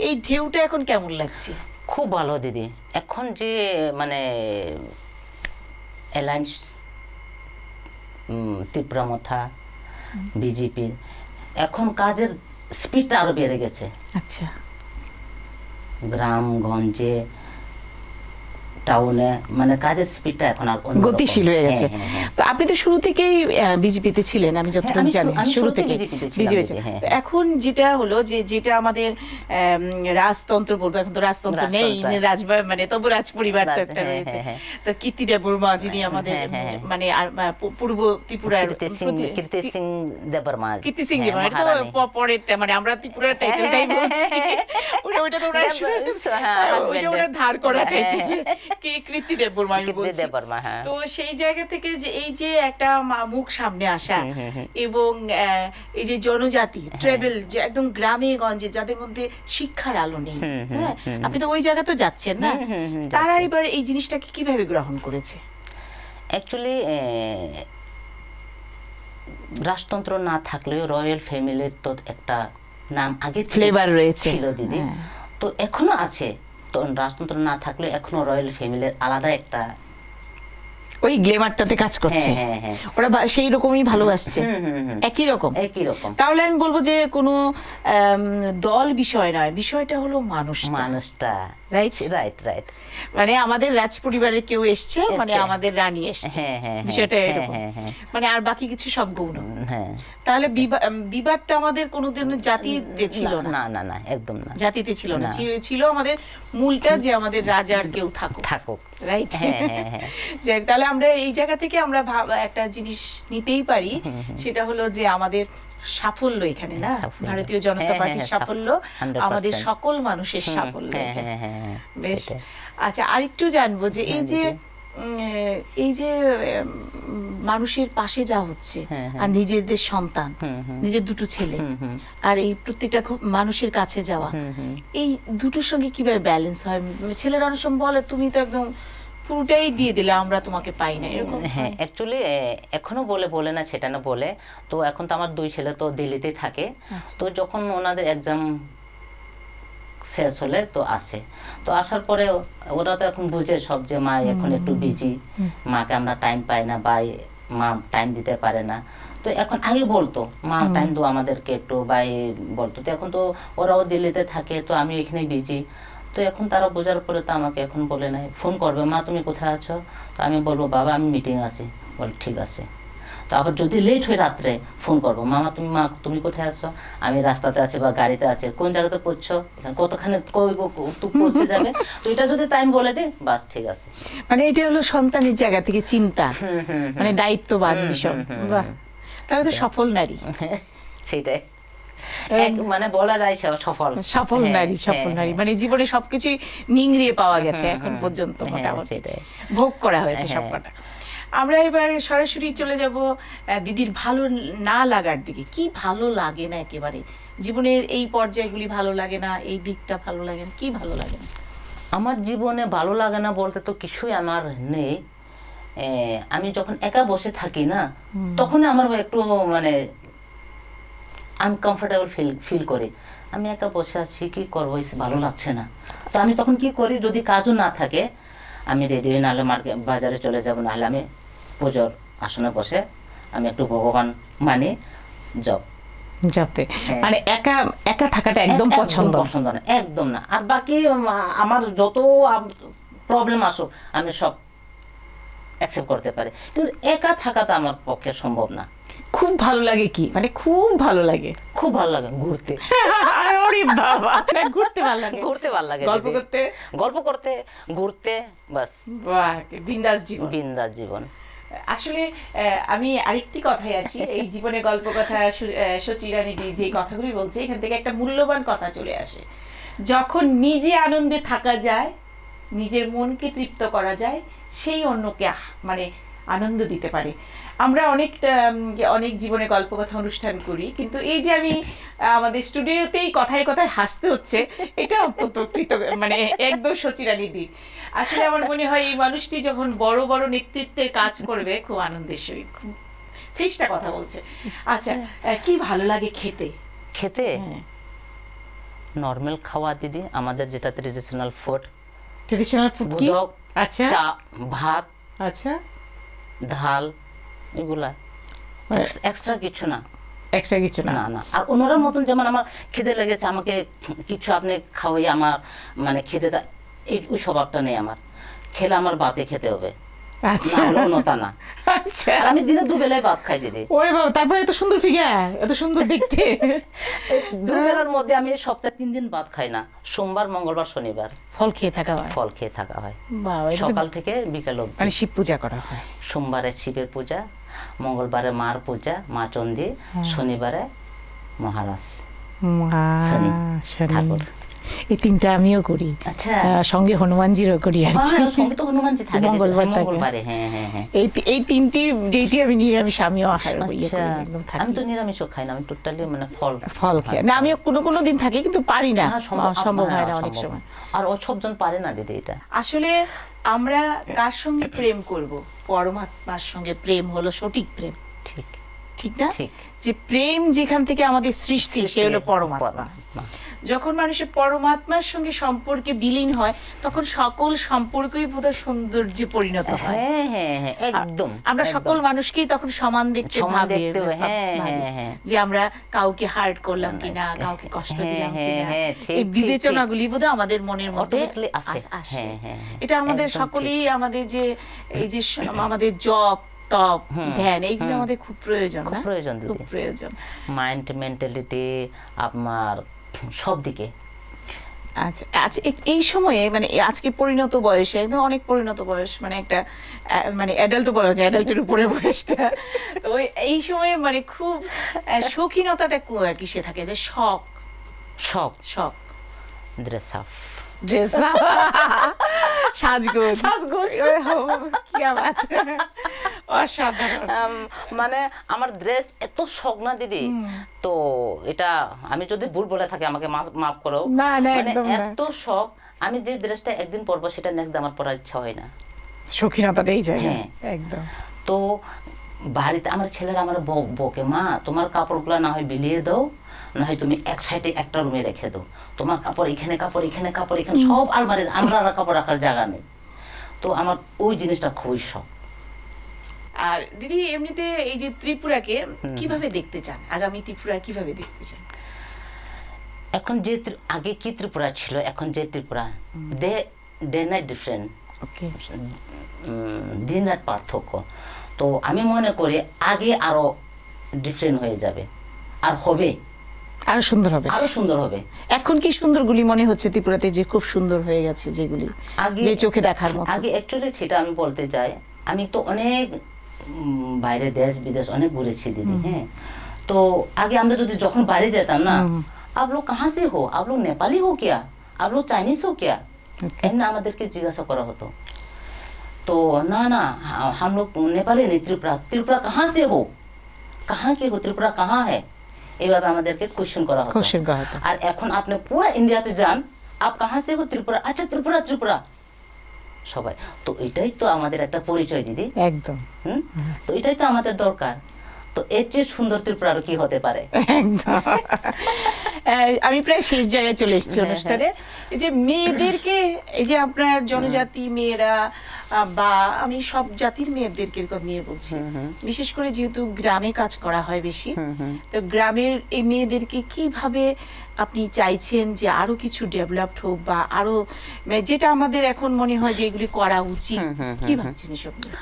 এই ঢেউটা এখন কেমন লাগছে? খুব ভালো দিদি। এখন যে মানে অ্যালায়েন্স তিপ্রামথা বিজেপির, এখন কাজের স্পিডটা আরো বেড়ে গেছে। আচ্ছা, গ্রামগঞ্জে, টাউনে, মানে কাজের স্পিডটা এখন আর গতিশীল হয়ে গেছে। তো আপনি তো শুরু থেকেই বিজেপিতে ছিলেন, আমি যতটুকু জানি, শুরু থেকে বিজেপিতে। এখন যেটা হলো যে যেটা আমাদের রাজতন্ত্র বলবো, এখন তো রাজতন্ত্র নেই, মানে তবু রাজ পরিবার তো একটা রয়েছে। তো কীর্তি দেববর্মা, যিনি আমাদের মানে পূর্ব ত্রিপুরার কীর্তি সিং দেববর্মা, এটা তো পরেরটা, মানে আমরা ত্রিপুরার টাইটেলটাই বলছি, ওইটা তো ওরা ধার করা টাইটেল, কীর্তি দেববর্মা। তো সেই জায়গা থেকে যে এই যে একটা মুখ সামনে আসা, এবং এই যে জনজাতি ট্রাভেল, যে একদম গ্রামে গঞ্জে যাদের মধ্যে শিক্ষার আলো নেই, হ্যাঁ, আপনি তো ওই জায়গা তো যাচ্ছেন না, তারা এবার এই জিনিসটাকে কিভাবে গ্রহণ করেছে? অ্যাকচুয়ালি রাজতন্ত্র না থাকলেও রয়্যাল ফ্যামিলির তো একটা নাম আগে ফ্লেভার রয়েছে ছিল দিদি, তো এখনো আছে। তো রাজতন্ত্র না থাকলে এখনো রয়্যাল ফ্যামিলির আলাদা একটা ওই গ্ল্যামারটাতে কাজ করছে, ওরা সেই রকমই ভালোবাসছে, একই রকম। তাহলে আমি বলবো যে কোনো দল বিষয় নয়, বিষয়টা হলো মানুষটা, রাইট রাইট রাইট। মানে আমাদের রাজ পরিবারের কেউ এসছে, মানে আমাদের রানী এসছে, বিষয়টা এরকম। মানে আর বাকি কিছু সব গৌণ। হ্যাঁ, তাহলে বিবাদটা আমাদের কোনোদিন জাতিতে ছিল না। না না না, একদম না, জাতিতে ছিল না, ছিল আমাদের মূলটা যে আমাদের রাজার কেউ থাকুক, রাইট। যাই, তাহলে আমরা এই জায়গা থেকে আমরা একটা জিনিস নিতেই পারি, সেটা হলো যে আমাদের সাফল্য এখানে না, ভারতীয় জনতা পার্টির সাফল্য, আমাদের সকল মানুষের সাফল্য। বেশ, আচ্ছা আরেকটু জানবো যে এই যে মানুষের পাশে যা হচ্ছে, আর নিজেদের সন্তান, নিজের দুটো ছেলে, আর এই প্রত্যেকটা মানুষের কাছে যাওয়া, এই দুটোর সঙ্গে কিভাবে ব্যালেন্স হয়? ছেলেরা অনেক সময় বলে তুমি তো একদম পুরোটাই দিয়ে দিলে, আমরা তোমাকে পাই না, এরকম। হ্যাঁ, অ্যাকচুয়ালি এখনো বলে না, সেটা না বলে। তো এখন তো আমার 2 ছেলে তো দিল্লিতে থাকে। তো যখন ওনাদের এক্সাম শেষ হলে তো আসে, তো আসার পরে ওরা তো এখন বুঝে সব যে মা এখন একটু বিজি, মাকে আমরা টাইম পাই না বা মা টাইম দিতে পারে না। তো এখন আগে বলতো মা টাইম দাও আমাদেরকে একটু, বা বলতো। তো এখন তো ওরাও দিল্লিতে থাকে, তো আমি এখানে বিজি। তো এখন তারা বোঝার পরে তো আমাকে এখন বলে নাই, ফোন করবে মা তুমি কোথায় আছো? তো আমি বলবো বাবা আমি মিটিং আছি। বল ঠিক আছে। তো আবার যদি লেট হয় রাত্রে ফোন করবো, মা তুমি কোথায় আছো? আমি রাস্তাতে আছি বা গাড়িতে আছে, কোন জায়গাতে পড়ছো, কতখানি পৌঁছে যাবে। তো এটা যদি টাইম বলে দে, বাস ঠিক আছে। মানে এটা হলো সন্তানের জায়গা থেকে চিন্তা, মানে দায়িত্ববান বিষয়। বাহ, তাহলে তো সফল নারী। সেটাই, মানে বলা যায় সফল নারী, মানে জীবনে সবকিছুই নিংড়িয়ে পাওয়া গেছে এখন পর্যন্ত, মোটামুটি ভোগ করা হয়েছে সবকটা। আমরা এবার সরাসরি চলে যাব দিদির ভালো না লাগার দিকে। কি ভালো লাগে না একেবারে জীবনের এই পর্যায়গুলি ভালো লাগে না, এই দিকটা ভালো লাগে না, কি ভালো লাগে না? আমার জীবনে ভালো লাগে না বলতে তো কিছুই আমার নেই। আমি যখন একা বসে থাকি না, তখন আমার একটু মানে আনকমফোর্টেবল ফিল করি। আমি একা বসে আছি, কি করবো, ভালো লাগছে না। তো আমি তখন কি করি, যদি কাজও না থাকে আমি রেডি হয়ে, নাহলে বাজারে চলে যাব, নাহলে আমি পুজোর আসনে বসে আমি একটু ভগবান মানি, জপে। মানে একা একা থাকাটা একদম পছন্দ না, একদম না। আর বাকি আমার যত প্রবলেম আসুক আমি সব অ্যাকসেপ্ট করতে পারি, কিন্তু একা থাকাটা আমার পক্ষে সম্ভব না। খুব ভালো লাগে কি, মানে খুব ভালো লাগে ঘুরতে। আরে বাবা, ঘুরতে ভালো লাগে, গল্প করতে ঘুরতে, বাস। বাহ, বিন্দাস জীবন। আসলে আমি আরেকটি কথায় আসি, এই জীবনে গল্প কথা সচিরানী যে কথাগুলি বলছে, এখান থেকে একটা মূল্যবান কথা চলে আসে। যখন নিজে আনন্দে থাকা যায়, নিজের মনকে তৃপ্ত করা যায়, সেই অন্যকে মানে আনন্দ দিতে পারে। আমরা অনেক জীবনে গল্প কথা অনুষ্ঠান করি, কিন্তু এই যে আমি আমাদের স্টুডিওতেই কথায় কথায় হাসতে হচ্ছে, এটা অত্যন্ত মানে একদম সচিরানীর দিক। আসলে আমার মনে হয় এই মানুষটি যখন বড় বড় নেতৃত্বের কাজ করবে, খুব আনন্দের সহিত ফেসটা কথা বলছে। আচ্ছা, কি ভালো লাগে খেতে? নরমাল খাওয়া দিদি, আমাদের যেটা ট্রেডিশনাল ফুড কি? আচ্ছা, চা, ভাত, আচ্ছা, ধাল, এগুলা, এক্সট্রা কিছু না। না। আর ওনার মতন যেমন আমার খিদে লেগেছে, আমাকে কিছু আপনি খাওয়াই, আমার মানে খেতে, এই স্বভাবটা নেই আমার। খেলে আমার ভাতে খেতে হবে, আমি দিনে 2 বেলায় ভাত খাই দিদি। ওরে বাবা, তারপরে এত সুন্দর ফিগার, এত সুন্দর দেখতে। 2 বেলার মধ্যে আমি সপ্তাহে 3 দিন ভাত খাই না, সোমবার, মঙ্গলবার, শনিবার ফল খেয়ে থাকা হয়। সকাল থেকে বিকাল অবধি। মানে শিব পূজা করা হয়। সোমবারে শিবের পূজা, মঙ্গলবারে মার পূজা, মা চণ্ডী, শনিবারে মহারাজ শনি ঠাকুর। এই 3টা আমিও করি। আচ্ছা, সঙ্গে হনুমানজিরও করি। আর সঙ্গে তো হনুমানজি থাকে মঙ্গলবারে। এই 3টি ডেটই আমি নিরামিষ, আমিও আহার করি। আমি তো নিরামিষও খাই না, আমি টোটালি মানে ফল খাই না। আমি কোনো দিন থাকি, কিন্তু পারি না, সম্ভব হয় না অনেক সময়। আর সবজন পারে না দিদি এটা। আসলে আমরা কার সঙ্গে প্রেম করব? পরমাত্মার সঙ্গে প্রেম হলো সঠিক প্রেম। ঠিক না? যে প্রেম যেখান থেকে আমাদের সৃষ্টি, সে হলো পরমাত্মা। যখন মানুষের পরমাত্মার সঙ্গে সম্পর্কে বিলীন হয় তখন সকল সম্পর্কই বোধহয় সৌন্দর্যে পরিণত হয়। হ্যাঁ হ্যাঁ হ্যাঁ একদম আমরা সকল মানুষকেই তখন সমান দেখতে সমান ভাবি, দেখতে হয়, হ্যাঁ, ভাবি হ্যাঁ, হ্যাঁ। যে আমরা কাউকে হার্ট করলাম কিনা, কাউকে কষ্ট হ্যাঁ, দিলাম হ্যাঁ, কিনা, হ্যাঁ, ঠিক, এই ঠিক, বিবেচনাগুলি বোধহয় আমাদের মনের মধ্যে Automatically আসে। আসে। হ্যাঁ, হ্যাঁ, এটা আমাদের একদম সকলেই আমাদের যে এই যে আমাদের জপ তপ ধ্যান এইগুলো আমাদের খুব প্রয়োজন, খুব না? প্রয়োজন খুব দিদি। প্রয়োজন। মাইন্ড মেন্টালিটি আপনার সব দিকে। আচ্ছা আচ্ছা এই সময়ে মানে আজকে পরিণত বয়সে একদম অনেক পরিণত বয়স, মানে একটা মানে অ্যাডাল্ট বলা যায়, অ্যাডাল্টের উপরে বয়সটা। তো এই সময়ে মানে খুব শৌখিনতাটা কিসে থাকে, যে শখ শখ শখ ড্রেস আপ, ড্রেস সাজগোজ সাজগোজ কি বাত, অসাধারণ। মানে আমার ড্রেস এত শখ না দিদি, তো এটা আমি যদি ভুল বলে থাকি আমাকে মাফ করো। না না মানে একদম না, এত শখ, আমি যে ড্রেসটা একদিন পরবো সেটা নেক্সট আমার পরার ইচ্ছা হয় না। শৌখিনতাটা এই জায়গায় হ্যাঁ। একদম। তো বাড়িতে আমার ছেলেরা আমার বকে, মা তোমার কাপড়গুলো না হয় বিলিয়ে দাও, না হয় তুমি এক সাইডে একটা রুমে রেখে দাও, তোমার কাপড় এখানে, কাপড় এখানে, কাপড় এখানে, সব আলমারি, আমরা কাপড় রাখার জায়গা নেই। তো আমার ওই জিনিসটা খুবই শখ। আর দিদি এমনিতে এই যে ত্রিপুরাকে কিভাবে দেখতে চান, আগামী ত্রিপুরা কিভাবে দেখতে চান? এখন যে আগে কি ত্রিপুরা ছিল, এখন যে ত্রিপুরা, ডে নাইট ডিফারেন্ট, ওকে, দিন রাত পার্থক্য। তো আমি মনে করি আগে আরো ডিফারেন্ট হয়ে যাবে, আর হবে আরো সুন্দর হবে, আরো সুন্দর হবে। এখন কি সুন্দরগুলি মনে হচ্ছে ত্রিপুরাতে যে খুব সুন্দর হয়ে গেছে, যেগুলি আগে যে চোখে দেখার মতো? আগে অ্যাকচুয়ালি সেটা আমি বলতে চাই, আমি তো অনেক বাইরে দেশ বিদেশ অনেক ঘুরেছি দিদি। হ্যাঁ, তো আগে আমরা যদি যখন বাইরে যেতাম না, आप लोग कहाँ से हो, आप लोग नेपाली हो क्या, आप लोग चाइनीज हो क्या, এমনি আমাদেরকে জিজ্ঞাসা করা হতো। তো না না हम लोग नेपाली नहीं, त्रिपुरा, त्रिपुरा कहाँ से हो, कहाँ के हो, त्रिपुरा कहाँ है, এইভাবে আমাদেরকে কোশ্চেন করা হতো। আর এখন আপনি পুরো ইন্ডিয়াতে যান, आप कहाँ से हो, त्रिपुरा, अच्छा त्रिपुरा त्रिपुरा সবাই। তো এটাই তো আমাদের একটা পরিচয় দিদি, একদম। তো এটাই তো আমাদের দরকার। তো এর চেয়ে সুন্দর ত্রিপুরা আর কি হতে পারে? একদম। আমি প্রায় শেষ জায়গায় চলে এসেছি অনুষ্ঠানে। এই যে মেয়েদেরকে, এই যে আপনার জনজাতি মেয়েরা বা আমি সব জাতির মেয়েদেরকে নিয়ে বলছি, বিশেষ করে যেহেতু গ্রামে কাজ করা হয় বেশি, তো গ্রামের এই মেয়েদেরকে কিভাবে আপনি চাইছেন যে আরো কিছু ডেভেলপড হোক, বা আরো যেটা আমাদের এখন মনে হয় যে এগুলি করা উচিত, কি ভাবছেন এসব নিয়ে?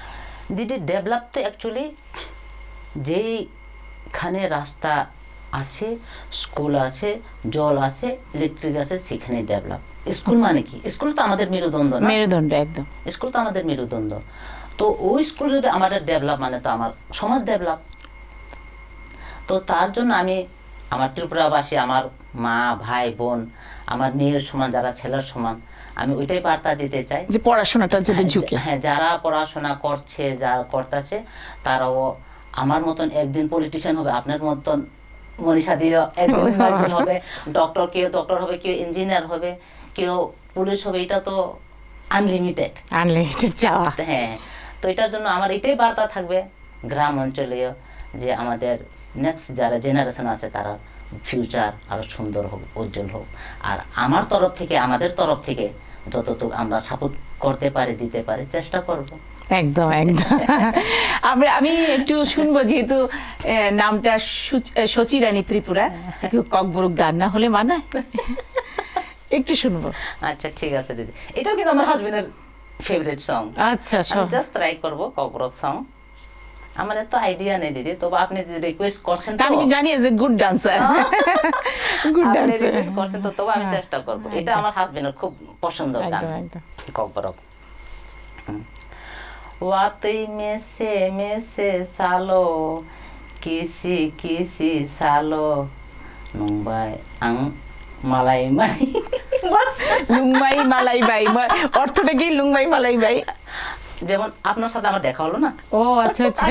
দিদি ডেভেলপ তো অ্যাকচুয়ালি যেখানে রাস্তা আছে, স্কুল আছে, জল আছে, ইলেকট্রিক আছে, সেখানে ডেভেলপ। স্কুল মানে কি, স্কুল তো আমাদের মেরুদণ্ড না, মেরুদণ্ড একদম, স্কুল তো আমাদের মেরুদণ্ড। তো ওই স্কুল যদি আমাদের ডেভেলপ মানে তো আমার সমাজ ডেভেলপ। তো তার জন্য আমি আমার ত্রিপুরাবাসী, আমার মা ভাই বোন, আমার মেয়ের সমান, যারা ছেলের সমান, আমি ওইটাই বার্তা দিতে চাই যে পড়াশোনাটা যদি ঝুঁকে, হ্যাঁ, যারা পড়াশোনা করছে, যারা করতেছে, তারাও আমার মতন একদিন পলিটিশিয়ান হবে, আপনার মতন মনীষা দিয়ে একদিন হবে ডক্টর, কেউ ডক্টর হবে, কেউ ইঞ্জিনিয়ার হবে, কেউ পুলিশ হবে। এটা তো আনলিমিটেড, আনলিমিটেড চাওয়া। হ্যাঁ, তো এটার জন্য আমার এটাই বার্তা থাকবে গ্রাম অঞ্চলেও, যে আমাদের নেক্সট যারা জেনারেশন আছে তারা ফিউচার আরো সুন্দর হোক, উজ্জ্বল হোক। আর আমার তরফ থেকে, আমাদের তরফ থেকে যতটুকু আমরা সাপোর্ট করতে পারি, দিতে পারি, চেষ্টা করব। একদম একদম। আমি একটু শুনবো, যেহেতু নামটা সচিরানী ত্রিপুরা, একটু ককবরক গান না হলে মানায়, একটু শুনবো। আচ্ছা ঠিক আছে দিদি, এটাও কিন্তু আমার হাজবেন্ডের ফেভারিট সং। আচ্ছা, আমি জাস্ট ট্রাই করব ককবরক সং। আমার এত আইডিয়া নেই দিদি, তবে আপনি যদি রিকোয়েস্ট করছেন, আমি জানি যে গুড ডান্সার, গুড ডান্সার করছেন, তো তবে আমি চেষ্টা করব। এটা আমার হাজবেন্ডের খুব পছন্দের গান, ককবরক। ওয়াতই মেসে সালো কিসি কিসি সালো নুংবাই আং মালাই মাই, লুংমাই মালাই বাই, অর্থটা কি লুংমাই মালাই বাই? যেমন আপনার সাথে আমার দেখা হলো না। ও আচ্ছা আচ্ছা,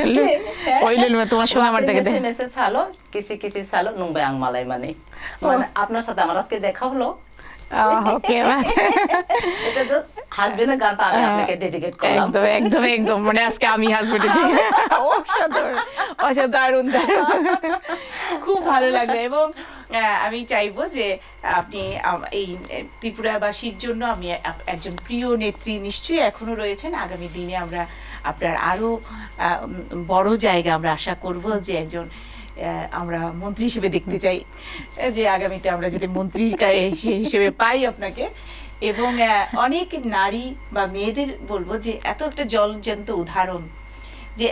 ওই তোমার সঙ্গে আমার দেখা মেসে সালো কিসি কিসি সালো নুংবাই আং মালাই মানে, মানে আপনার সাথে আমার আজকে দেখা হলো। ওকে, এটা তো হাজবেন্ডের গানটা আমি আপনাকে ডেডিকেট করলাম। একদম একদম একদম, মানে আজকে আমি হাজবেন্ডের অসাধারণ অসাধারণ, খুব ভালো লাগলো। এবং আমি চাইবো যে আপনি এই ত্রিপুরাবাসীর জন্য আমি একজন প্রিয় নেত্রী নিশ্চয়ই এখনো রয়েছেন। আগামী দিনে আমরা আপনার আরো বড় জায়গা আমরা আশা করব যে একজন আমরা মন্ত্রী হিসেবে দেখতে চাই, যে আগামীতে আমরা যদি মন্ত্রী হিসেবে পাই আপনাকে। এবং অনেক নারী বা মেয়েদের বলবো যে এত একটা জলজ্যান্ত উদাহরণ, যে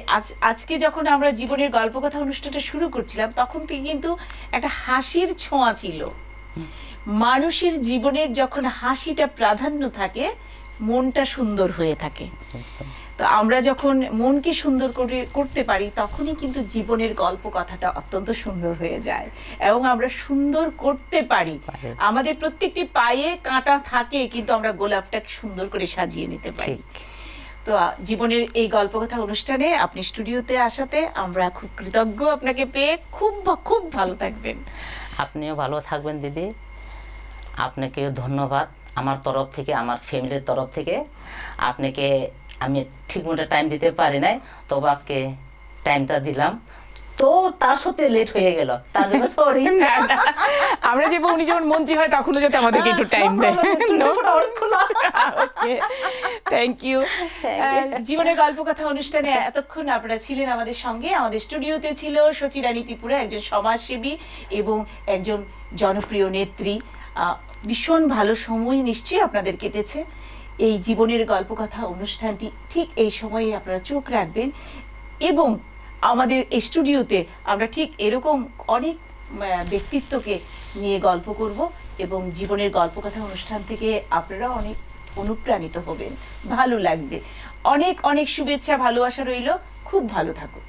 আজকে যখন আমরা জীবনের গল্পকথা অনুষ্ঠানটা শুরু করছিলাম তখন থেকে কিন্তু একটা হাসির ছোঁয়া ছিল। মানুষের জীবনের যখন হাসিটা প্রাধান্য থাকে মনটা সুন্দর হয়ে থাকে। তো আমরা যখন মনকে সুন্দর করতে পারি তখনই কিন্তু জীবনের গল্প কথাটা অত্যন্ত সুন্দর হয়ে যায় এবং আমরা সুন্দর করতে পারি। আমাদের প্রত্যেকটি পায়ে কাঁটা থাকে কিন্তু আমরা গোলাপটাকে সুন্দর করে সাজিয়ে নিতে পারি। তো জীবনের এই গল্পকথা অনুষ্ঠানে আপনি স্টুডিওতে আসাতে আমরা খুব কৃতজ্ঞ আপনাকে পেয়ে। খুব খুব ভালো থাকবেন। আপনিও ভালো থাকবেন দিদি, আপনাকেও ধন্যবাদ আমার তরফ থেকে, আমার ফ্যামিলির তরফ থেকে। আপনাকে আমি ঠিকমতো টাইম দিতে পারি নাই, তবে আজকে টাইমটা দিলাম, তো তার সাথে লেট হয়ে গেল, তার জন্য সরি। আমরা যে উনি যখন মন্ত্রী হয় তখনও যাতে আমাদেরকে একটু টাইম দেয়। Thank you. জীবনের গল্পকথা অনুষ্ঠানে এতক্ষণ আপনারা ছিলেন আমাদের সঙ্গে। আমাদের স্টুডিওতে ছিল সচিরানী ত্রিপুরা, একজন সমাজসেবী এবং একজন জনপ্রিয় নেত্রী। ভীষণ ভালো সময় নিশ্চয়ই আপনাদের কেটেছে। এই জীবনের গল্পকথা অনুষ্ঠানটি ঠিক এই সময়ে আপনারা চোখ রাখবেন এবং আমাদের এই স্টুডিওতে আমরা ঠিক এরকম অনেক ব্যক্তিত্বকে নিয়ে গল্প করব এবং জীবনের গল্পকথা অনুষ্ঠান থেকে আপনারা অনেক অনুপ্রাণিত হবেন, ভালো লাগবে। অনেক অনেক শুভেচ্ছা, ভালোবাসা রইল। খুব ভালো থাকুন।